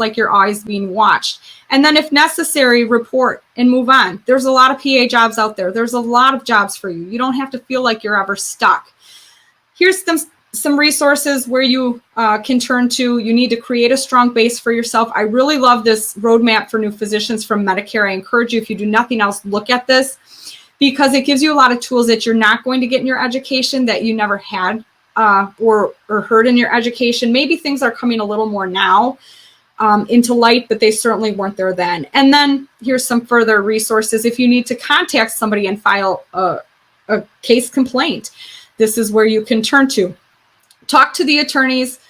like you're always being watched. And then if necessary, report and move on. There's a lot of PA jobs out there. There's a lot of jobs for you. You don't have to feel like you're ever stuck. Here's some resources where you can turn to. You need to create a strong base for yourself. I really love this roadmap for new physicians from Medicare. I encourage you, if you do nothing else, look at this, because it gives you a lot of tools that you're not going to get in your education, that you never had or heard in your education. Maybe things are coming a little more now into light, but they certainly weren't there then. And then here's some further resources. If you need to contact somebody and file a case complaint, this is where you can turn to. Talk to the attorneys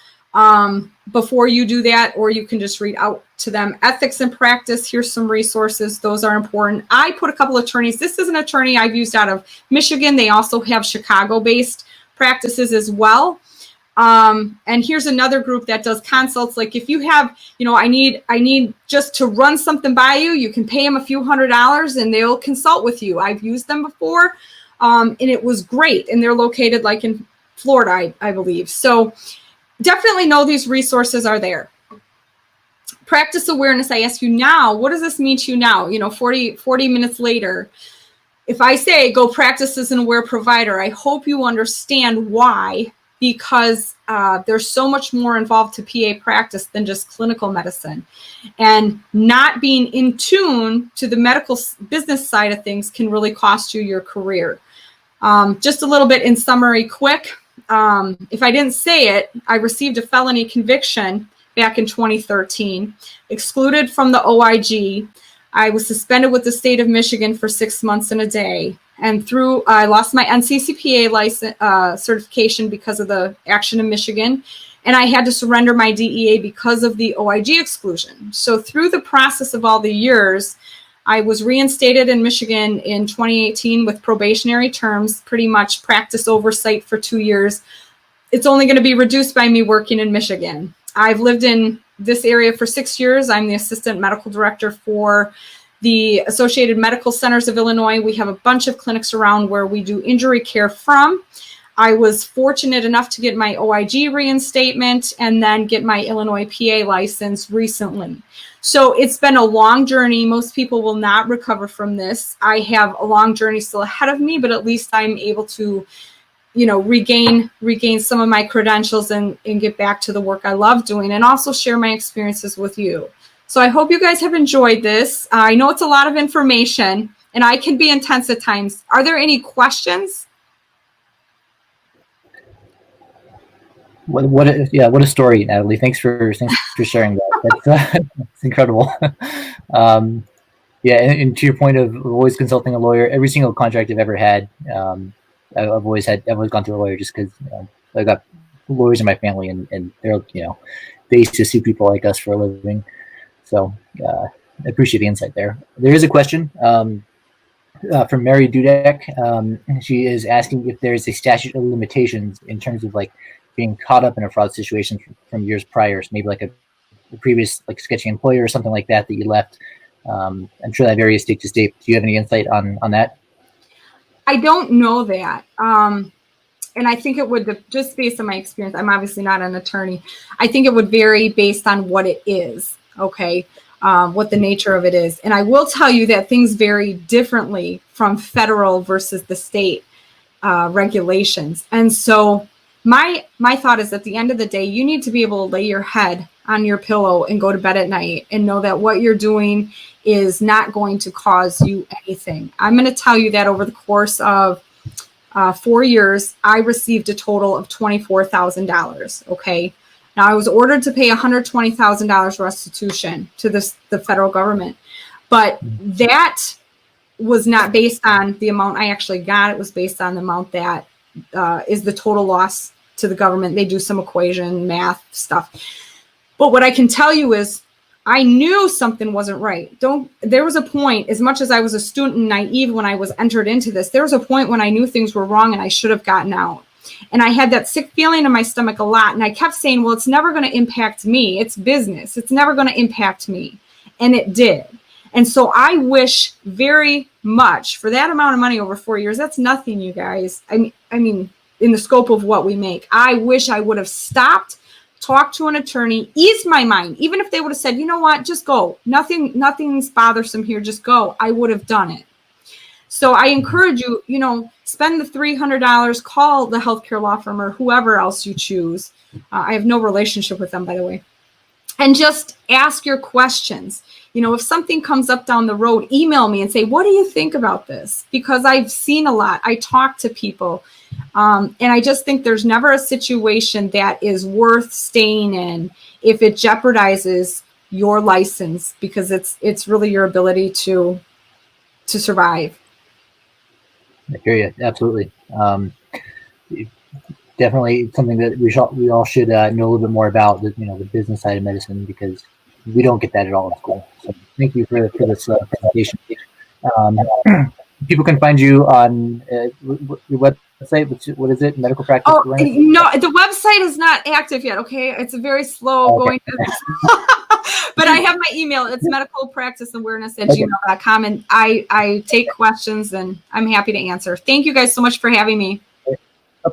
before you do that, or you can just read out to them. Ethics and practice, here's some resources. Those are important. I put a couple of attorneys. This is an attorney I've used out of Michigan. They also have Chicago-based practices as well. And here's another group that does consults. Like if you have, I need just to run something by you, you can pay them a few $100s and they'll consult with you. I've used them before, and it was great. And they're located like in Florida, I believe. So definitely know these resources are there. Practice awareness. I ask you now, what does this mean to you now? 40 minutes later, if I say go practice as an aware provider, I hope you understand why, because there's so much more involved to PA practice than just clinical medicine. And not being in tune to the medical business side of things can really cost you your career. Just a little bit in summary, quick. If I didn't say it, I received a felony conviction back in 2013, excluded from the OIG. I was suspended with the state of Michigan for 6 months and a day. And I lost my NCCPA license certification because of the action in Michigan. And I had to surrender my DEA because of the OIG exclusion. So through the process of all the years, I was reinstated in Michigan in 2018 with probationary terms, pretty much practice oversight for 2 years. It's only going to be reduced by me working in Michigan. I've lived in this area for 6 years. I'm the assistant medical director for the Associated Medical Centers of Illinois. We have a bunch of clinics around where we do injury care from. I was fortunate enough to get my OIG reinstatement and then get my Illinois PA license recently. So it's been a long journey. Most people will not recover from this. I have a long journey still ahead of me, but at least I'm able to regain some of my credentials and get back to the work I love doing, and also share my experiences with you. So I hope you guys have enjoyed this. I know it's a lot of information and I can be intense at times. Are there any questions? What a story, Natalie. Thanks for sharing that. That's incredible. And to your point of always consulting a lawyer, every single contract I've ever had, I've always gone through a lawyer, just because I got lawyers in my family, and they're they used to sue people like us for a living. So I appreciate the insight there. There is a question from Mary Dudek. She is asking if there is a statute of limitations in terms of being caught up in a fraud situation from years prior. So maybe a previous sketchy employer or something like that you left. I'm sure that varies state to state. Do you have any insight on that? I don't know that. And I think it would, just based on my experience, I'm obviously not an attorney. I think it would vary based on what it is, okay, what the nature of it is. And I will tell you that things vary differently from federal versus the state regulations. And so my thought is, at the end of the day, you need to be able to lay your head on your pillow and go to bed at night and know that what you're doing is not going to cause you anything. I'm going to tell you that over the course of 4 years, I received a total of $24,000. Okay. Now I was ordered to pay $120,000 restitution to the federal government, but that was not based on the amount I actually got. It was based on the amount that is the total loss to the government. They do some equation math stuff. But what I can tell you is I knew something wasn't right. There was a point, as much as I was a student and naive when I was entered into this, there was a point when I knew things were wrong and I should have gotten out. And I had that sick feeling in my stomach a lot. And I kept saying, well, it's never going to impact me. It's business. It's never going to impact me. And it did. And so I wish very much for that amount of money over 4 years. That's nothing, you guys. I mean, in the scope of what we make, I wish I would have stopped, talked to an attorney, eased my mind. Even if they would have said, you know what, just go. Nothing's bothersome here, just go. I would have done it. So I encourage you, spend the $300, call the healthcare law firm or whoever else you choose. I have no relationship with them, by the way. And just ask your questions. If something comes up down the road, email me and say, what do you think about this? Because I've seen a lot. I talk to people. And I just think there's never a situation that is worth staying in if it jeopardizes your license, because it's really your ability to survive. I hear you. Absolutely. Definitely something that we all should know a little bit more about, the business side of medicine, because we don't get that at all in school. So thank you for this presentation. People can find you on your website. What is it? Medical Practice Awareness? No, the website is not active yet. Okay, it's a very slow going. But I have my email. It's medicalpracticeawareness@gmail.com, and I take questions, and I'm happy to answer. Thank you guys so much for having me.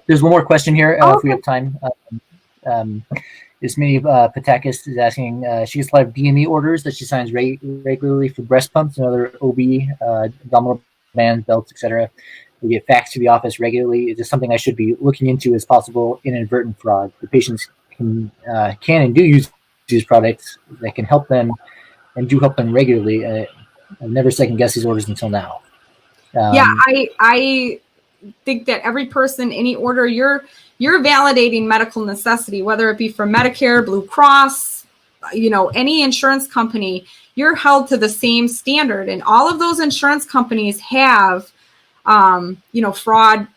There's one more question here, if we have time. This Minnie Patakis is asking, she gets a lot of DME orders that she signs regularly for breast pumps and other OB, abdominal bands, belts, etc. They get faxed to the office regularly. Is this something I should be looking into as possible inadvertent fraud? The patients can and do use these products that can help them and do help them regularly. I've never second guessed these orders until now. I think that every person, any order, you're validating medical necessity, whether it be for Medicare, Blue Cross, any insurance company. You're held to the same standard, and all of those insurance companies have fraud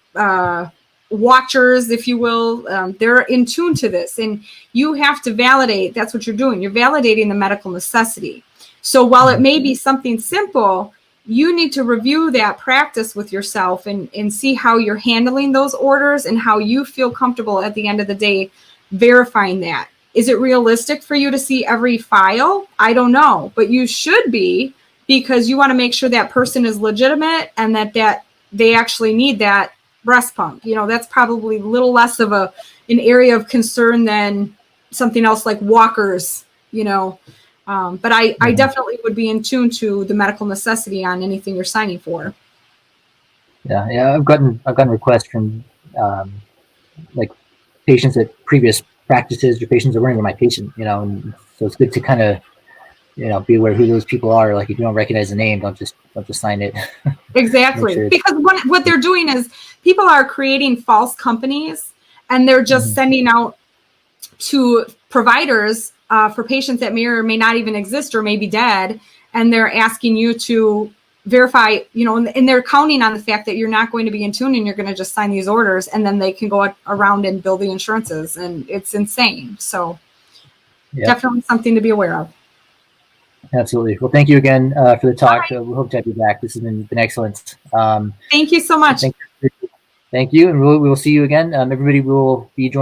watchers, if you will. They're in tune to this, and you have to validate. That's what you're doing. You're validating the medical necessity. So while it may be something simple, you need to review that practice with yourself and see how you're handling those orders and how you feel comfortable at the end of the day verifying that. Is it realistic for you to see every file? I don't know, but you should be, because you want to make sure that person is legitimate and that they actually need that breast pump. That's probably a little less of an area of concern than something else like walkers, but I definitely would be in tune to the medical necessity on anything you're signing for. Yeah. I've gotten requests from like patients at previous practices, or patients that weren't even my patient, and so it's good to kind of, be aware who those people are. Like, if you don't recognize the name, don't just sign it. Exactly. Sure. Because what they're doing is people are creating false companies, and they're just sending out to providers for patients that may or may not even exist or may be dead, and they're asking you to verify, and they're counting on the fact that you're not going to be in tune and you're going to just sign these orders, and then they can go around and bill the insurances, and it's insane. So definitely something to be aware of. Absolutely. Well, thank you again for the talk. Right. We hope to have you back. This has been excellent. Thank you so much. Thank you, and we will see you again. Everybody will be joining.